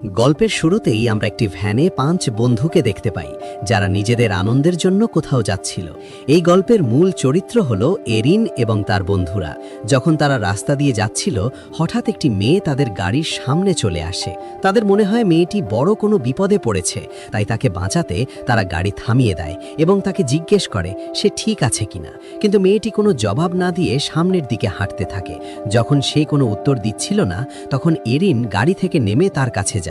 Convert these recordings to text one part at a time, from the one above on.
গল্পের শুরুতেই আমরা একটি ভ্যানে 5 বন্ধুকে দেখতে পাই যারা নিজেদের আনন্দের জন্য কোথাও যাচ্ছিল। এই গল্পের মূল চরিত্র হলো এরিন এবং তার বন্ধুরা। যখন তারা রাস্তা দিয়ে যাচ্ছিল, হঠাৎ একটি মেয়ে তাদের গাড়ির সামনে চলে আসে। তাদের মনে হয় মেয়েটি বড় কোনো বিপদে পড়েছে, তাই তাকে বাঁচাতে তারা গাড়ি থামিয়ে দেয় এবং তাকে জিজ্ঞেস করে সে ঠিক আছে কিনা। কিন্তু মেয়েটি কোনো জবাব না দিয়ে সামনের দিকে হাঁটতে থাকে। যখন সে কোনো উত্তর দিচ্ছিল না, তখন এরিন গাড়ি থেকে নেমে তার কাছে যায়।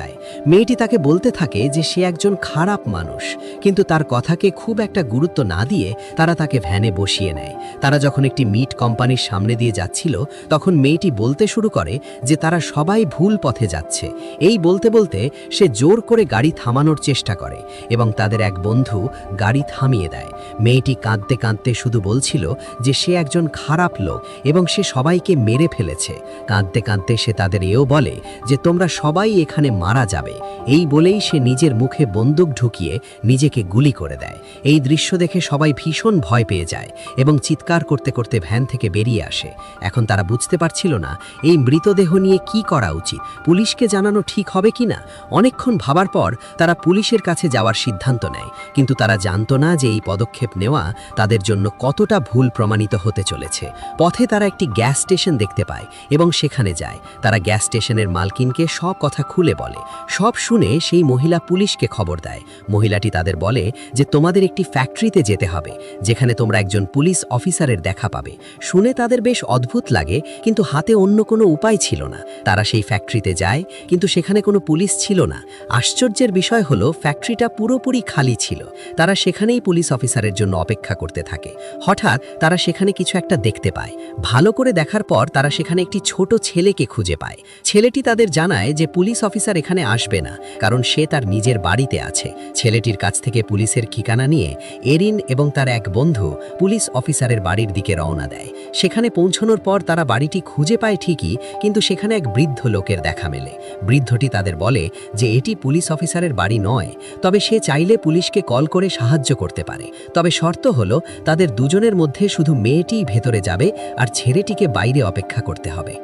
মেয়েটি তাকে বলতে থাকে যে সে একজন খারাপ মানুষ, কিন্তু তার কথাকে খুব একটা গুরুত্ব না দিয়ে তারা তাকে ভ্যানে বসিয়ে নেয়। তারা যখন একটি মিট কোম্পানির সামনে দিয়ে যাচ্ছিল, তখন মেয়েটি বলতে শুরু করে যে তারা সবাই ভুল পথে যাচ্ছে। এই বলতে বলতে সে জোর করে গাড়ি থামানোর চেষ্টা করে এবং তাদের এক বন্ধু গাড়ি থামিয়ে দেয়। মেয়েটি কাঁদতে কাঁদতে শুধু বলছিল যে সে একজন খারাপ লোক এবং সে সবাইকে মেরে ফেলেছে। কাঁদতে কাঁদতে সে তাদের এও বলে যে তোমরা সবাই এখানে মারা যাবে। এই বলেই সে নিজের মুখে বন্দুক ঢুকিয়ে নিজেকে গুলি করে দেয়। এই দৃশ্য দেখে সবাই ভীষণ ভয় পেয়ে যায় এবং চিৎকার করতে করতে ভ্যান থেকে বেরিয়ে আসে। এখন তারা বুঝতে পারছিল না এই মৃতদেহ নিয়ে কি করা উচিত, পুলিশকে জানানো ঠিক হবে কিনা। অনেকক্ষণ ভাবার পর তারা পুলিশের কাছে যাওয়ার সিদ্ধান্ত নেয়, কিন্তু তারা জানতো না যে এই পদক্ষেপ নেওয়া তাদের জন্য কতটা ভুল প্রমাণিত হতে চলেছে। পথে তারা একটি গ্যাস স্টেশন দেখতে পায় এবং সেখানে যায়। তারা গ্যাস স্টেশনের মালকিনকে সব কথা খুলে বলে। সব শুনে সেই মহিলা পুলিশকে খবর দেয়। মহিলাটি তাদের বলে যে তোমাদের একটি ফ্যাক্টরিতে যেতে হবে, যেখানে তোমরা একজন পুলিশ অফিসারের দেখা পাবে। শুনে তাদের বেশ অদ্ভুত লাগে, কিন্তু হাতে অন্য কোনো উপায় ছিল না। তারা সেই ফ্যাক্টরিতে যায়, কিন্তু সেখানে কোনো পুলিশ ছিল না। আশ্চর্যের বিষয় হলো ফ্যাক্টরিটা পুরোপুরি খালি ছিল। তারা সেখানেই পুলিশ অফিসারের জন্য অপেক্ষা করতে থাকে। হঠাৎ তারা সেখানে কিছু একটা দেখতে পায়। ভালো করে দেখার পর তারা সেখানে একটি ছোট ছেলেকে খুঁজে পায়। ছেলেটি তাদের জানায় যে পুলিশ অফিসার এখানে আসবে না, কারণ সে তার নিজের বাড়িতে আছে। ছেলেটির কাছ থেকে পুলিশের ঠিকানা নিয়ে এরিন এবং তার এক বন্ধু পুলিশ অফিসারের বাড়ির দিকে রওনা দেয়। সেখানে পৌঁছানোর পর তারা বাড়িটি খুঁজে পায় ঠিকই, কিন্তু সেখানে এক বৃদ্ধ লোকের দেখা মেলে। বৃদ্ধটি তাদের বলে যে এটি পুলিশ অফিসারের বাড়ি নয়, তবে সে চাইলে পুলিশকে কল করে সাহায্য করতে পারে। তবে শর্ত হলো তাদের দুজনের মধ্যে শুধু মেয়েটিই ভেতরে যাবে আর ছেলেটিকে বাইরে অপেক্ষা করতে হবে।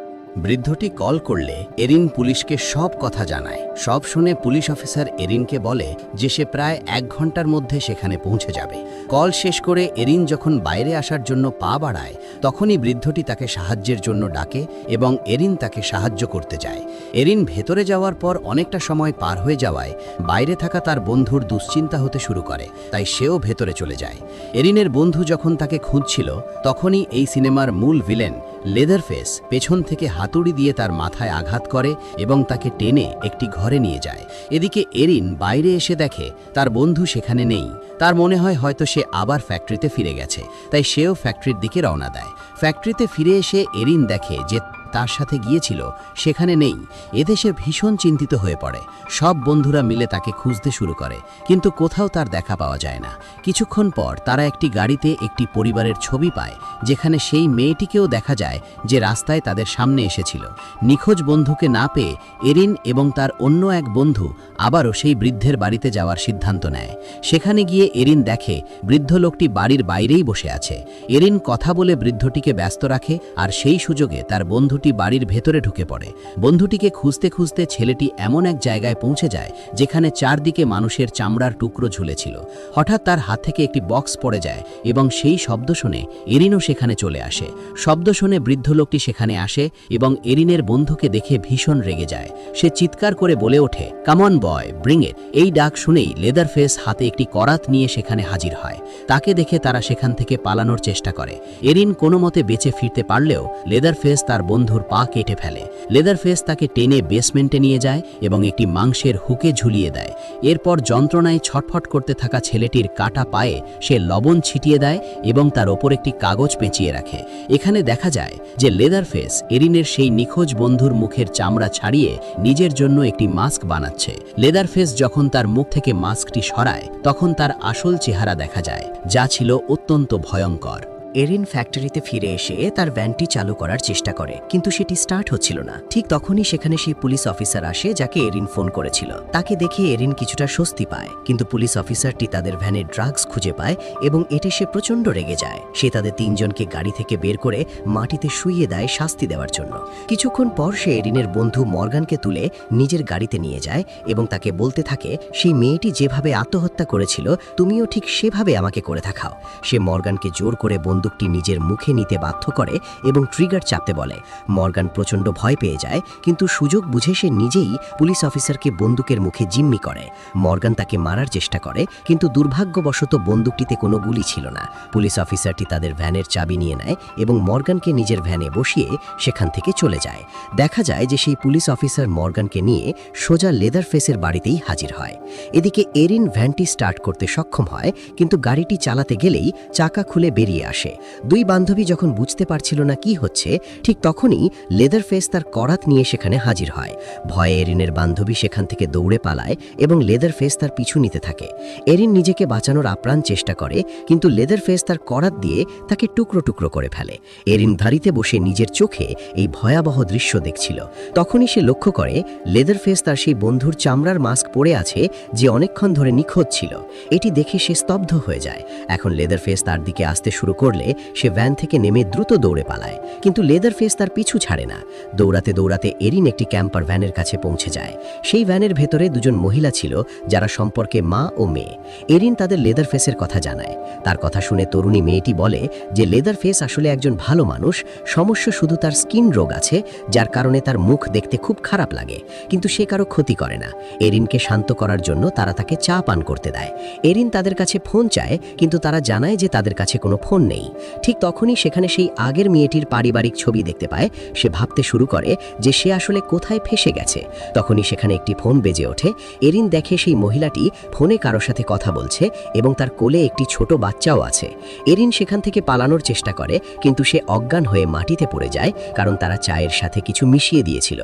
বৃদ্ধটি কল করলে এরিন পুলিশকে সব কথা জানায়। সব শুনে পুলিশ অফিসার এরিনকে বলে যে সে প্রায় 1 ঘন্টার মধ্যে সেখানে পৌঁছে যাবে। কল শেষ করে এরিন যখন বাইরে আসার জন্য পা বাড়ায়, তখনই বৃদ্ধটি তাকে সাহায্যের জন্য ডাকে এবং এরিন তাকে সাহায্য করতে যায়। এরিন ভেতরে যাওয়ার পর অনেকটা সময় পার হয়ে যাওয়ায় বাইরে থাকা তার বন্ধুর দুশ্চিন্তা হতে শুরু করে, তাই সেও ভেতরে চলে যায়। এরিনের বন্ধু যখন তাকে খুঁজছিল, তখনই এই সিনেমার মূল ভিলেন লেদারফেস পেছন থেকে হাতুড়ি দিয়ে তার মাথায় আঘাত করে এবং তাকে টেনে একটি ঘরে নিয়ে যায়। এদিকে এরিন বাইরে এসে দেখে তার বন্ধু সেখানে নেই। তার মনে হয় হয়তো সে আবার ফ্যাক্টরিতে ফিরে গেছে, তাই সেও ফ্যাক্টরির দিকে রওনা দেয়। ফ্যাক্টরিতে ফিরে এসে এরিন দেখে যে তার সাথে গিয়েছিল সেখানে নেই। এতে সে ভীষণ চিন্তিত হয়ে পড়ে। সব বন্ধুরা মিলে তাকে খুঁজতে শুরু করে, কিন্তু কোথাও তার দেখা পাওয়া যায় না। কিছুক্ষণ পর তারা একটি গাড়িতে একটি পরিবারের ছবি পায়, যেখানে সেই মেয়েটিকেও দেখা যায় যে রাস্তায় তাদের সামনে এসেছিল। নিখোঁজ বন্ধুকে না পেয়ে এরিন এবং তার অন্য এক বন্ধু আবারও সেই বৃদ্ধের বাড়িতে যাওয়ার সিদ্ধান্ত নেয়। সেখানে গিয়ে এরিন দেখে বৃদ্ধ লোকটি বাড়ির বাইরেই বসে আছে। এরিন কথা বলে বৃদ্ধটিকে ব্যস্ত রাখে, আর সেই সুযোগে তার বন্ধুটি বাড়ির ভেতরে ঢুকে পড়ে। বন্ধুটিকে খুঁজতে খুঁজতে ছেলেটি এমন এক জায়গায় পৌঁছে যায় যেখানে চারদিকে মানুষের চামড়ার টুকরো ঝুলেছিল। হঠাৎ তার হাত থেকে একটি বক্স পড়ে যায় এবং সেই শব্দ শুনে এরিনও সেখানে চলে আসে। শব্দ শুনে বৃদ্ধ লোকটি সেখানে আসে এবং এরিনের বন্ধুকে দেখে ভীষণ রেগে যায়। সে চিৎকার করে বলে ওঠে, come on boy, bring it. এই ডাক শুনেই লেদারফেস হাতে একটি করাত নিয়ে সেখানে হাজির হয়। তাকে দেখে তারা সেখান থেকে পালানোর চেষ্টা করে। এরিন কোনো মতে বেঁচে ফিরতে পারলেও লেদারফেস তার বন্ধুর পা কেটে ফেলে। লেদারফেস তাকে টেনে বেসমেন্টে নিয়ে যায় এবং একটি মাংসের হুকে ঝুলিয়ে দেয়। এরপর যন্ত্রণায় ছটফট করতে থাকা ছেলেটির কাটা পায়ে সে লবণ ছিটিয়ে দেয় এবং তার ওপর একটি কাগজ পেঁচিয়ে রাখে। এখানে দেখা যায় যে লেদারফেস এরিনের সেই নিখোঁজ বন্ধুর মুখের চামড়া ছাড়িয়ে নিজের জন্য একটি মাস্ক বানাচ্ছে। লেদারফেস যখন তার মুখ থেকে মাস্কটি সরায়, তখন তার আসল চেহারা দেখা যায়, যা ছিল অত্যন্ত ভয়ঙ্কর। এরিন ফ্যাক্টরিতে ফিরে এসে তার ভ্যানটি চালু করার চেষ্টা করে, কিন্তু সেটি স্টার্ট হচ্ছিল না। ঠিক তখনই সেখানে সেই পুলিশ অফিসার আসে যাকে এরিন ফোন করেছিল। তাকে দেখে এরিন কিছুটা স্বস্তি পায়, কিন্তু পুলিশ অফিসারটি তাদের ভ্যানে ড্রাগস খুঁজে পায় এবং এতে সে প্রচণ্ড রেগে যায়। সে তাদের তিনজনকে গাড়ি থেকে বের করে মাটিতে শুইয়ে দেয় শাস্তি দেওয়ার জন্য। কিছুক্ষণ পর সে এরিনের বন্ধু মর্গানকে তুলে নিজের গাড়িতে নিয়ে যায় এবং তাকে বলতে থাকে, সেই মেয়েটি যেভাবে আত্মহত্যা করেছিল তুমিও ঠিক সেভাবে আমাকে করে দেখাও। সে মর্গানকে জোর করে বন্দুকটি নিজের মুখে নিতে বাধ্য করে এবং ট্রিগার চাপতে বলে। মর্গান প্রচণ্ড ভয় পেয়ে যায়, কিন্তু সুযোগ বুঝে সে নিজেই পুলিশ অফিসারকে বন্দুকের মুখে জিম্মি করে। মর্গান তাকে মারার চেষ্টা করে, কিন্তু দুর্ভাগ্যবশত বন্দুকটিতে কোনো গুলি ছিল না। পুলিশ অফিসারটি তাদের ভ্যানের চাবি নিয়ে নেয় এবং মর্গানকে নিজের ভ্যানে বসিয়ে সেখান থেকে চলে যায়। দেখা যায় যে সেই পুলিশ অফিসার মর্গানকে নিয়ে সোজা লেদারফেসের বাড়িতেই হাজির হয়। এদিকে এরিন ভ্যানটি স্টার্ট করতে সক্ষম হয়, কিন্তু গাড়িটি চালাতে গেলেই চাকা খুলে বেরিয়ে আসে। দুই বান্ধবী যখন বুঝতে পারছিল না কি হচ্ছে, ঠিক তখনই লেদারফেস তার করাত নিয়ে সেখানে হাজির হয়। ভয়ে এরিনের বান্ধবী সেখান থেকে দৌড়ে পালায় এবং লেদারফেস তার পিছু নিতে থাকে। এরিন নিজেকে বাঁচানোর আপ্রাণ চেষ্টা করে, কিন্তু লেদারফেস তার করাত দিয়ে তাকে টুকরো টুকরো করে ফেলে। এরিন ধারিতে বসে নিজের চোখে এই ভয়াবহ দৃশ্য দেখছিল। তখনই সে লক্ষ্য করে লেদারফেস তার সেই বন্ধুর চামড়ার মাস্ক পরে আছে যে অনেকক্ষণ ধরে নিখোঁজ ছিল। এটি দেখে সে স্তব্ধ হয়ে যায়। এখন লেদারফেস তার দিকে আসতে শুরু করলে সে ভ্যান থেকে নেমে দ্রুত দৌড়ে পালায়, কিন্তু লেদারফেস তার পিছু ছাড়ে না। দৌড়াতে দৌড়াতে এরিন একটি ক্যাম্পার ভ্যানের কাছে পৌঁছে যায়। সেই ভ্যানের ভেতরে দুজন মহিলা ছিল যারা সম্পর্কে মা ও মেয়ে। এরিন তাদের লেদারফেসের কথা জানায়। তার কথা শুনে তরুণী মেয়েটি বলে যে লেদারফেস আসলে একজন ভালো মানুষ, সমস্যা শুধু তার স্কিন রোগ আছে যার কারণে তার মুখ দেখতে খুব খারাপ লাগে, কিন্তু সে কারো ক্ষতি করে না। এরিনকে শান্ত করার জন্য তারা তাকে চা পান করতে দেয়। এরিন তাদের কাছে ফোন চায়, কিন্তু তারা জানায় যে তাদের কাছে কোনো ফোন নেই। ঠিক তখনই সেখানে সেই আগের মেয়েটির পারিবারিক ছবি দেখতে পায়। সে ভাবতে শুরু করে যে সে আসলে কোথায় ফেসে গেছে। তখনই সেখানে একটি ফোন বেজে ওঠে। এরিন দেখে সেই মহিলাটি ফোনে কারো সাথে কথা বলছে এবং তার কোলে একটি ছোট বাচ্চাও আছে। এরিন সেখান থেকে পালানোর চেষ্টা করে, কিন্তু সে অজ্ঞান হয়ে মাটিতে পড়ে যায়, কারণ তারা চায়ের সাথে কিছু মিশিয়ে দিয়েছিল।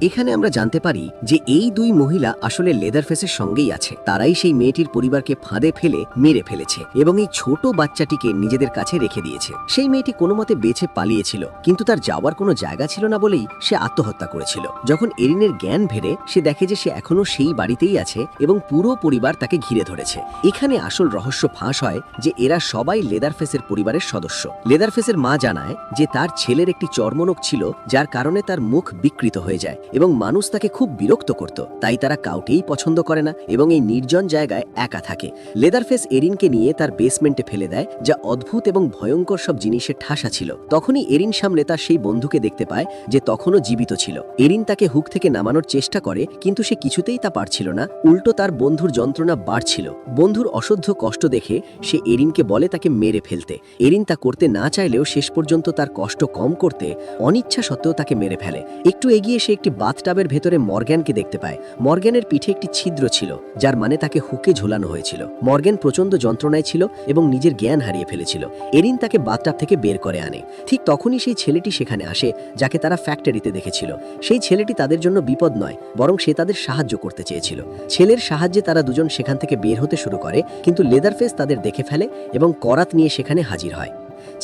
এখানে আমরা জানতে পারি যে এই দুই মহিলা আসলে লেদারফেসের সঙ্গেই আছে। তারাই সেই মেয়েটির পরিবারকে ফাঁদে ফেলে মেরে ফেলেছে এবং এই ছোট বাচ্চাটিকে নিজেদের কাছে রেখে দিয়েছে। সেই মেয়েটি কোনো মতে বেঁচে পালিয়েছিল, কিন্তু তার যাওয়ার কোনো জায়গা ছিল না বলেই সে আত্মহত্যা করেছিল। যখন এরিনের জ্ঞান ফেরে, সে দেখে যে সে এখনো সেই বাড়িতেই আছে এবং পুরো পরিবার তাকে ঘিরে ধরেছে। এখানে আসল রহস্য ফাঁস হয় যে এরা সবাই লেদারফেসের পরিবারের সদস্য। লেদারফেসের মা জানায় যে তার ছেলের একটি চর্মরোগ ছিল, যার কারণে তার মুখ বিকৃত হয়ে যায় এবং মানুষ তাকে খুব বিরক্ত করত। তাই তারা কাউকেই পছন্দ করে না এবং এই নির্জন জায়গায় একা থাকে। লেদারফেস এরিনকে নিয়ে তার বেসমেন্টে ফেলে দেয়, যা অদ্ভুত এবং ভয়ঙ্কর সব জিনিসের ঠাসা ছিল। তখনই এরিন সামনে তার সেই বন্ধুকে দেখতে পায় যে তখনও জীবিত ছিল। এরিন তাকে হুক থেকে নামানোর চেষ্টা করে, কিন্তু সে কিছুতেই তা পারছিল না। উল্টো তার বন্ধুর যন্ত্রণা বাড়ছিল। বন্ধুর অসহ্য কষ্ট দেখে সে এরিনকে বলে তাকে মেরে ফেলতে। এরিন তা করতে না চাইলেও শেষ পর্যন্ত তার কষ্ট কম করতে অনিচ্ছা সত্ত্বেও তাকে মেরে ফেলে। একটু এগিয়ে সে একটি বাথটাবের ভেতরে মর্গ্যানকে দেখতে পায়। মর্গ্যানের পিঠে একটি ছিদ্র ছিল, যার মানে তাকে হুকে ঝোলানো হয়েছিল। মর্গ্যান প্রচন্ড যন্ত্রণায় ছিল এবং নিজের জ্ঞান হারিয়ে ফেলেছিল। এরিন তাকে বাথটাব থেকে বের করে আনে। ঠিক তখনই সেই ছেলেটি সেখানে আসে, যাকে তারা ফ্যাক্টরিতে দেখেছিল। সেই ছেলেটি তাদের জন্য বিপদ নয়, বরং সে তাদের সাহায্য করতে চেয়েছিল। ছেলের সাহায্যে তারা দুজন সেখান থেকে বের হতে শুরু করে, কিন্তু লেদারফেস তাদের দেখে ফেলে এবং করাত নিয়ে সেখানে হাজির হয়।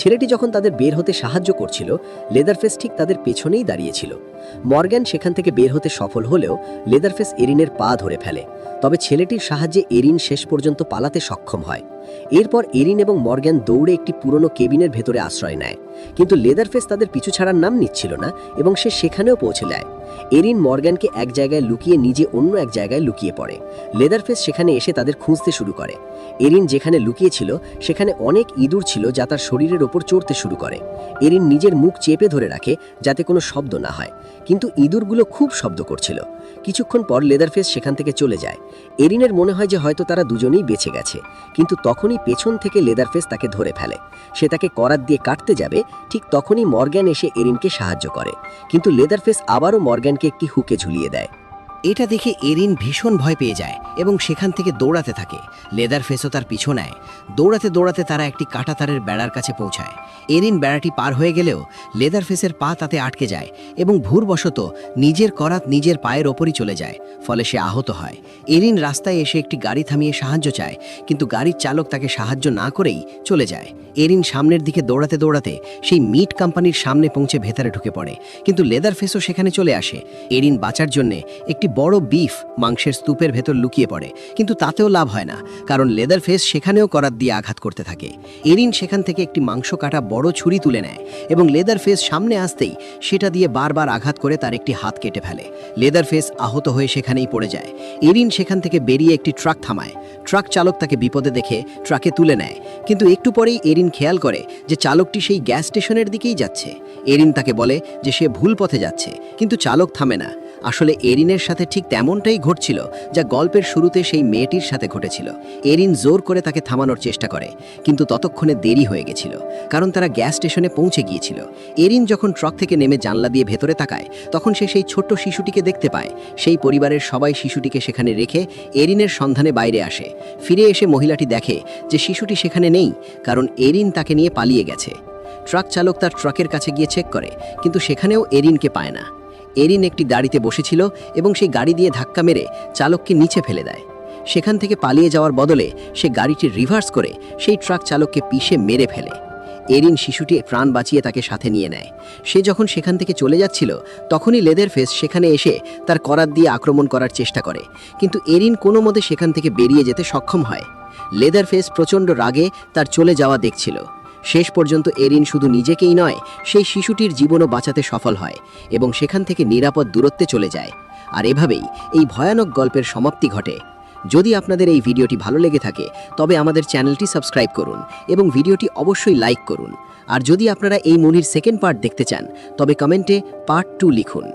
ছেলেটি যখন তাদের বের হতে সাহায্য করছিল, লেদারফেস ঠিক তাদের পেছনেই দাঁড়িয়েছিল। মর্গ্যান সেখান থেকে বের হতে সফল হলেও লেদারফেস এরিনের পা ধরে ফেলে। তবে ছেলেটির সাহায্যে এরিন শেষ পর্যন্ত পালাতে সক্ষম হয়। এরপর এরিন এবং মর্গ্যান দৌড়ে একটি পুরনো কেবিনের ভেতরে আশ্রয় নেয়, কিন্তু লেদারফেস তাদের পিছু ছাড়ার নাম নিচ্ছিল না এবং সে সেখানেও পৌঁছে যায়। এরিন মর্গ্যানকে এক জায়গায় লুকিয়ে নিজে অন্য এক জায়গায় লুকিয়ে পড়ে। লেদারফেস সেখানে এসে তাদের খুঁজতে শুরু করে। এরিন যেখানে লুকিয়েছিল সেখানে অনেক ইঁদুর ছিল, যা তার শরীরের ওপর চড়তে শুরু করে। এরিন নিজের মুখ চেপে ধরে রাখে যাতে কোনো শব্দ না হয়, কিন্তু ইঁদুরগুলো খুব শব্দ করছিল। কিছুক্ষণ পর লেদারফেস সেখান থেকে চলে যায়। এরিনের মনে হয় যে হয়তো তারা দুজনেই বেঁচে গেছে, কিন্তু তখনই পেছন থেকে লেদারফেস তাকে ধরে ফেলে। সে তাকে করাত দিয়ে কাটতে যাবে, ঠিক তখনই মর্গ্যান এসে এরিনকে সাহায্য করে, কিন্তু লেদারফেস আবারও মর্গ্যানকে একটি হুকে ঝুলিয়ে দেয়। এটা দেখে এরিন ভীষণ ভয় পেয়ে যায় এবং সেখান থেকে দৌড়াতে থাকে। লেদারফেসও তার পিছু নেয়। দৌড়াতে দৌড়াতে তারা একটি কাঁটাতারের বেড়ার কাছে পৌঁছায়। এরিন বেড়াটি পার হয়ে গেলেও লেদারফেসের পা তাতে আটকে যায় এবং ভুলবশত নিজের করাত নিজের পায়ের ওপরই চলে যায়, ফলে সে আহত হয়। এরিন রাস্তায় এসে একটি গাড়ি থামিয়ে সাহায্য চায়, কিন্তু গাড়ির চালক তাকে সাহায্য না করেই চলে যায়। এরিন সামনের দিকে দৌড়াতে দৌড়াতে সেই মিট কোম্পানির সামনে পৌঁছে ভেতরে ঢুকে পড়ে, কিন্তু লেদারফেসও সেখানে চলে আসে। এরিন বাঁচার জন্য একটি বড় বিফ মাংসের স্তূপের ভেতর লুকিয়ে পড়ে, কিন্তু তাতেও লাভ হয় না, কারণ লেদারফেস সেখানেও করাত দিয়ে আঘাত করতে থাকে। এরিন সেখান থেকে একটি মাংস কাটা বড় ছুরি তুলে নেয় এবং লেদারফেস সামনে আসতেই সেটা দিয়ে বারবার আঘাত করে তার একটি হাত কেটে ফেলে। লেদারফেস আহত হয়ে সেখানেই পড়ে যায়। এরিন সেখান থেকে বেরিয়ে একটি ট্রাক থামায়। ট্রাক চালক তাকে বিপদে দেখে ট্রাকে তুলে নেয়, কিন্তু একটু পরেই এরিন খেয়াল করে যে চালকটি সেই গ্যাস স্টেশনের দিকেই যাচ্ছে। এরিন তাকে বলে যে সে ভুল পথে যাচ্ছে, কিন্তু চালক থামে না। আসলে এরিনের সাথে ঠিক তেমনটাই ঘটছিল যা গল্পের শুরুতে সেই মেয়েটির সাথে ঘটেছিল। এরিন জোর করে তাকে থামানোর চেষ্টা করে, কিন্তু ততক্ষণে দেরি হয়ে গেছিল, কারণ তারা গ্যাস স্টেশনে পৌঁছে গিয়েছিল। এরিন যখন ট্রাক থেকে নেমে জানলা দিয়ে ভেতরে তাকায়, তখন সে সেই ছোট্ট শিশুটিকে দেখতে পায়। সেই পরিবারের সবাই শিশুটিকে সেখানে রেখে এরিনের সন্ধানে বাইরে আসে। ফিরে এসে মহিলাটি দেখে যে শিশুটি সেখানে নেই, কারণ এরিন তাকে নিয়ে পালিয়ে গেছে। ট্রাক চালক তার ট্রাকের কাছে গিয়ে চেক করে, কিন্তু সেখানেও এরিনকে পায় না। এরিন একটি গাড়িতে বসেছিল এবং সেই গাড়ি দিয়ে ধাক্কা মেরে চালককে নিচে ফেলে দেয়। সেখান থেকে পালিয়ে যাওয়ার বদলে সে গাড়িটি রিভার্স করে সেই ট্রাক চালককে পিষে মেরে ফেলে। এরিন শিশুটি প্রাণ বাঁচিয়ে তাকে সাথে নিয়ে নেয়। সে যখন সেখান থেকে চলে যাচ্ছিল, তখনই লেদারফেস সেখানে এসে তার করাত দিয়ে আক্রমণ করার চেষ্টা করে, কিন্তু এরিন কোনো মতে সেখান থেকে বেরিয়ে যেতে সক্ষম হয়। লেদারফেস প্রচণ্ড রাগে তার চলে যাওয়া দেখছিল। শেষ পর্যন্ত এরিন শুধু নিজেকেই নয়, সেই শিশুটির জীবনও বাঁচাতে সফল হয় এবং সেখান থেকে নিরাপদ দূরত্বে চলে যায়। আর এভাবেই এই ভয়ানক গল্পের সমাপ্তি ঘটে। যদি আপনাদের এই ভিডিওটি ভালো লেগে থাকে, তবে আমাদের চ্যানেলটি সাবস্ক্রাইব করুন এবং ভিডিওটি অবশ্যই লাইক করুন। আর যদি আপনারা এই মুভির সেকেন্ড পার্ট দেখতে চান, তবে কমেন্টে পার্ট 2 লিখুন।